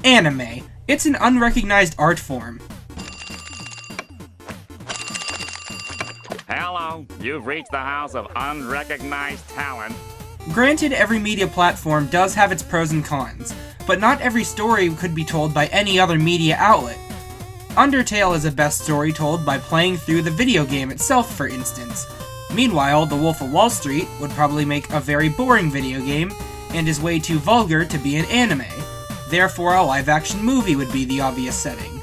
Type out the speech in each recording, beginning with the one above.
Anime. It's an unrecognized art form. Hello, you've reached the house of unrecognized talent. Granted, every media platform does have its pros and cons, but not every story could be told by any other media outlet. Undertale is a best story told by playing through the video game itself, for instance. Meanwhile, The Wolf of Wall Street would probably make a very boring video game, and is way too vulgar to be an anime. Therefore, a live-action movie would be the obvious setting.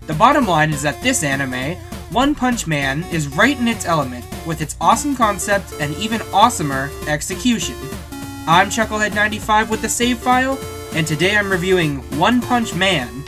The bottom line is that this anime, One Punch Man, is right in its element, with its awesome concept and even awesomer execution. I'm chucklehead95 with the save file, and today I'm reviewing One Punch Man.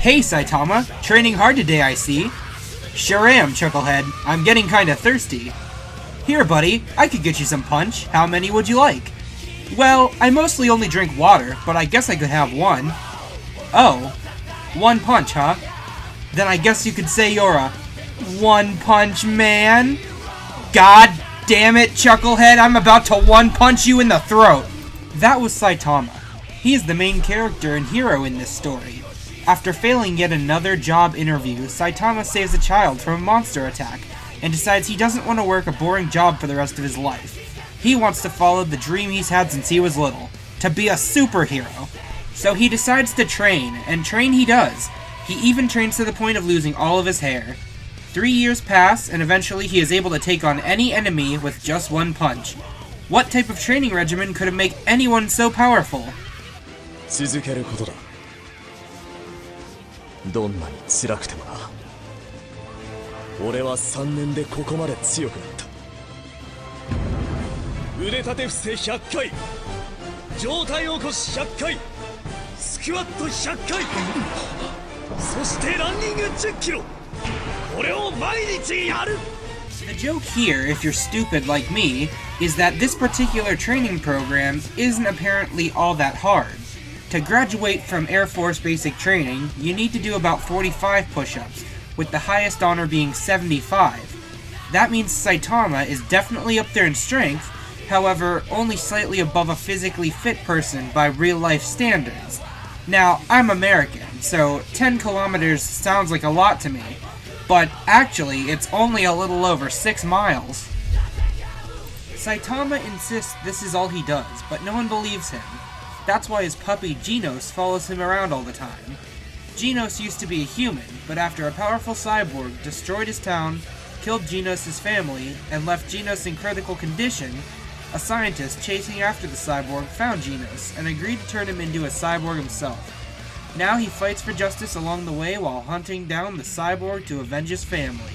Hey Saitama, training hard today I see. Sure am, Chucklehead. I'm getting kinda thirsty. Here buddy, I could get you some punch. How many would you like? Well, I mostly only drink water, but I guess I could have one. Oh, one punch, huh? Then I guess you could say you're a One Punch Man? God damn it, Chucklehead, I'm about to one punch you in the throat! That was Saitama. He is the main character and hero in this story. After failing yet another job interview, Saitama saves a child from a monster attack, and decides he doesn't want to work a boring job for the rest of his life. He wants to follow the dream he's had since he was little, to be a superhero. So he decides to train, and train he does. He even trains to the point of losing all of his hair. 3 years pass, and eventually he is able to take on any enemy with just one punch. What type of training regimen could make anyone so powerful? 続けることだ。どんなに辛くてもな。俺は3年でここまで強くなった。腕立て伏せ100回、上体起こし100回、スクワット100回、そしてランニング10キロ。これを毎日やる。 The joke here, if you're stupid like me, is that this particular training program isn't apparently all that hard. To graduate from Air Force basic training, you need to do about 45 push-ups, with the highest honor being 75. That means Saitama is definitely up there in strength, however, only slightly above a physically fit person by real-life standards. Now, I'm American, so 10 kilometers sounds like a lot to me, but actually, it's only a little over 6 miles. Saitama insists this is all he does, but no one believes him. That's why his puppy Genos follows him around all the time. Genos used to be a human, but after a powerful cyborg destroyed his town, killed Genos' family, and left Genos in critical condition, a scientist chasing after the cyborg found Genos and agreed to turn him into a cyborg himself. Now he fights for justice along the way while hunting down the cyborg to avenge his family.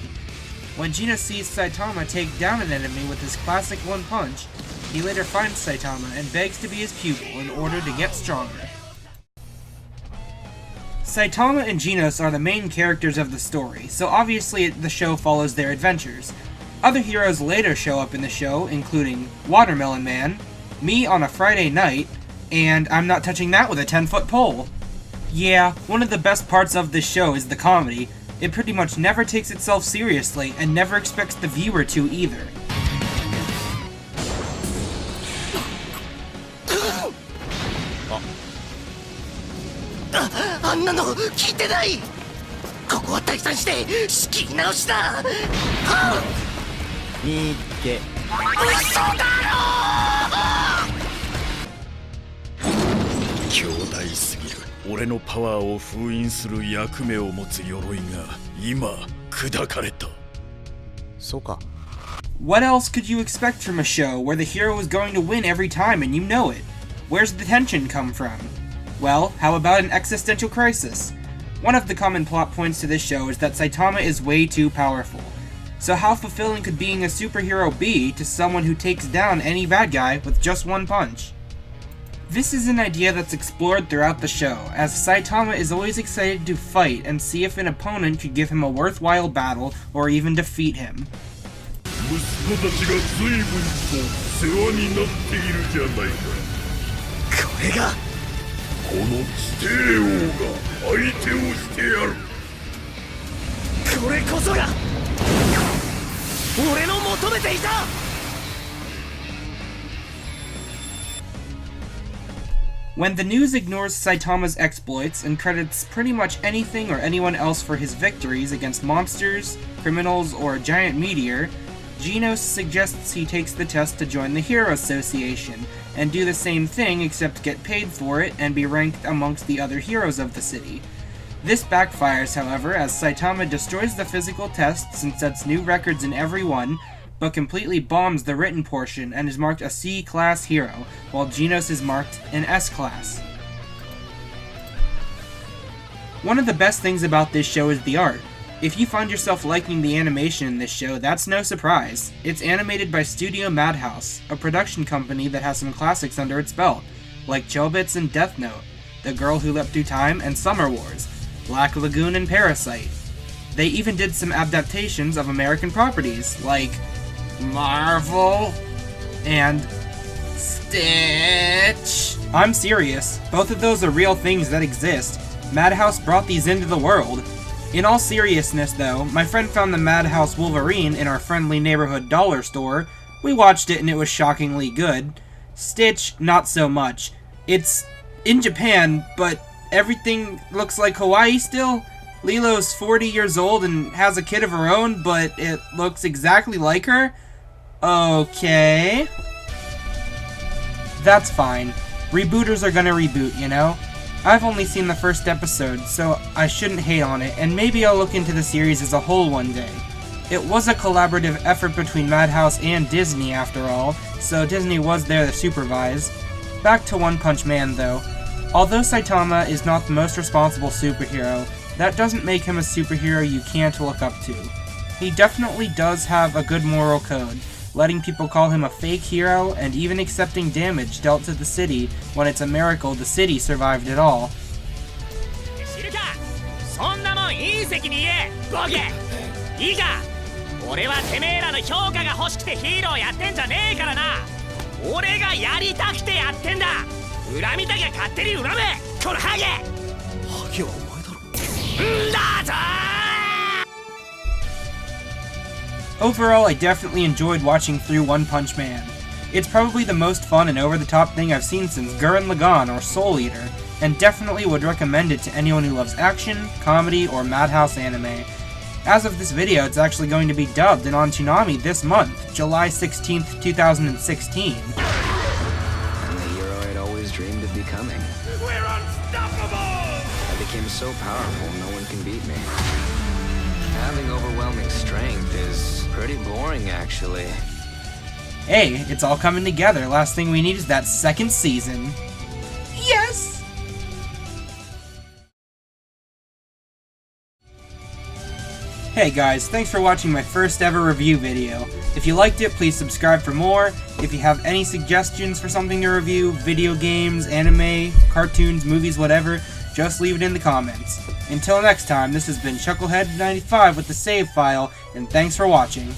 When Genos sees Saitama take down an enemy with his classic one punch, he later finds Saitama and begs to be his pupil in order to get stronger. Saitama and Genos are the main characters of the story, so obviously the show follows their adventures. Other heroes later show up in the show, including Watermelon Man, Me on a Friday Night, and I'm not touching that with a 10-foot pole. Yeah, one of the best parts of this show is the comedy. It pretty much never takes itself seriously and never expects the viewer to either. What else could you expect from a show where the hero is going to win every time and you know it? Where's the tension come from? Well, how about an existential crisis? One of the common plot points to this show is that Saitama is way too powerful. So how fulfilling could being a superhero be to someone who takes down any bad guy with just one punch? This is an idea that's explored throughout the show, as Saitama is always excited to fight and see if an opponent could give him a worthwhile battle or even defeat him. 息子たちが随分と世話になっているじゃないか。これがこの地底王が相手をしてやる。これこそが俺の求めていた。 When the news ignores Saitama's exploits and credits pretty much anything or anyone else for his victories against monsters, criminals, or a giant meteor, Genos suggests he takes the test to join the Hero Association, and do the same thing except get paid for it and be ranked amongst the other heroes of the city. This backfires, however, as Saitama destroys the physical tests and sets new records in every one, but completely bombs the written portion and is marked a C-class hero, while Genos is marked an S-class. One of the best things about this show is the art. If you find yourself liking the animation in this show, that's no surprise. It's animated by Studio Madhouse, a production company that has some classics under its belt, like Chobits and Death Note, The Girl Who Leapt Through Time and Summer Wars, Black Lagoon and Parasite. They even did some adaptations of American properties, like Marvel and Stitch. I'm serious, both of those are real things that exist. Madhouse brought these into the world. In all seriousness though, my friend found the Madhouse Wolverine in our friendly neighborhood dollar store. We watched it and it was shockingly good. Stitch, not so much. It's in Japan, but everything looks like Hawaii still. Lilo's 40 years old and has a kid of her own, but it looks exactly like her. Okay. That's fine. Rebooters are gonna reboot, you know? I've only seen the first episode, so I shouldn't hate on it, and maybe I'll look into the series as a whole one day. It was a collaborative effort between Madhouse and Disney, after all, so Disney was there to supervise. Back to One Punch Man, though. Although Saitama is not the most responsible superhero, that doesn't make him a superhero you can't look up to. He definitely does have a good moral code, letting people call him a fake hero and even accepting damage dealt to the city when it's a miracle the city survived it all. 知るかそんなもん隕石に言えボケいいか俺はてめえらの評価が欲しくてヒーローやってんじゃねえからな俺がやりたくてやってんだ恨みたきゃ勝手に恨めこのハゲハゲはお前だろんだぞ Overall, I definitely enjoyed watching through One Punch Man. It's probably the most fun and over-the-top thing I've seen since Gurren Lagann or Soul Eater, and definitely would recommend it to anyone who loves action, comedy, or Madhouse anime. As of this video, it's actually going to be dubbed and on Toonami this month, July 16th, 2016. I'm the hero I'd always dreamed of becoming. We're unstoppable! I became so powerful, no one can beat me. Having overwhelming strength is pretty boring, actually. Hey, it's all coming together. Last thing we need is that second season. Yes! Hey guys, thanks for watching my first ever review video. If you liked it, please subscribe for more. If you have any suggestions for something to review, video games, anime, cartoons, movies, whatever, just leave it in the comments. Until next time, this has been chucklehead95 with the save file, and thanks for watching.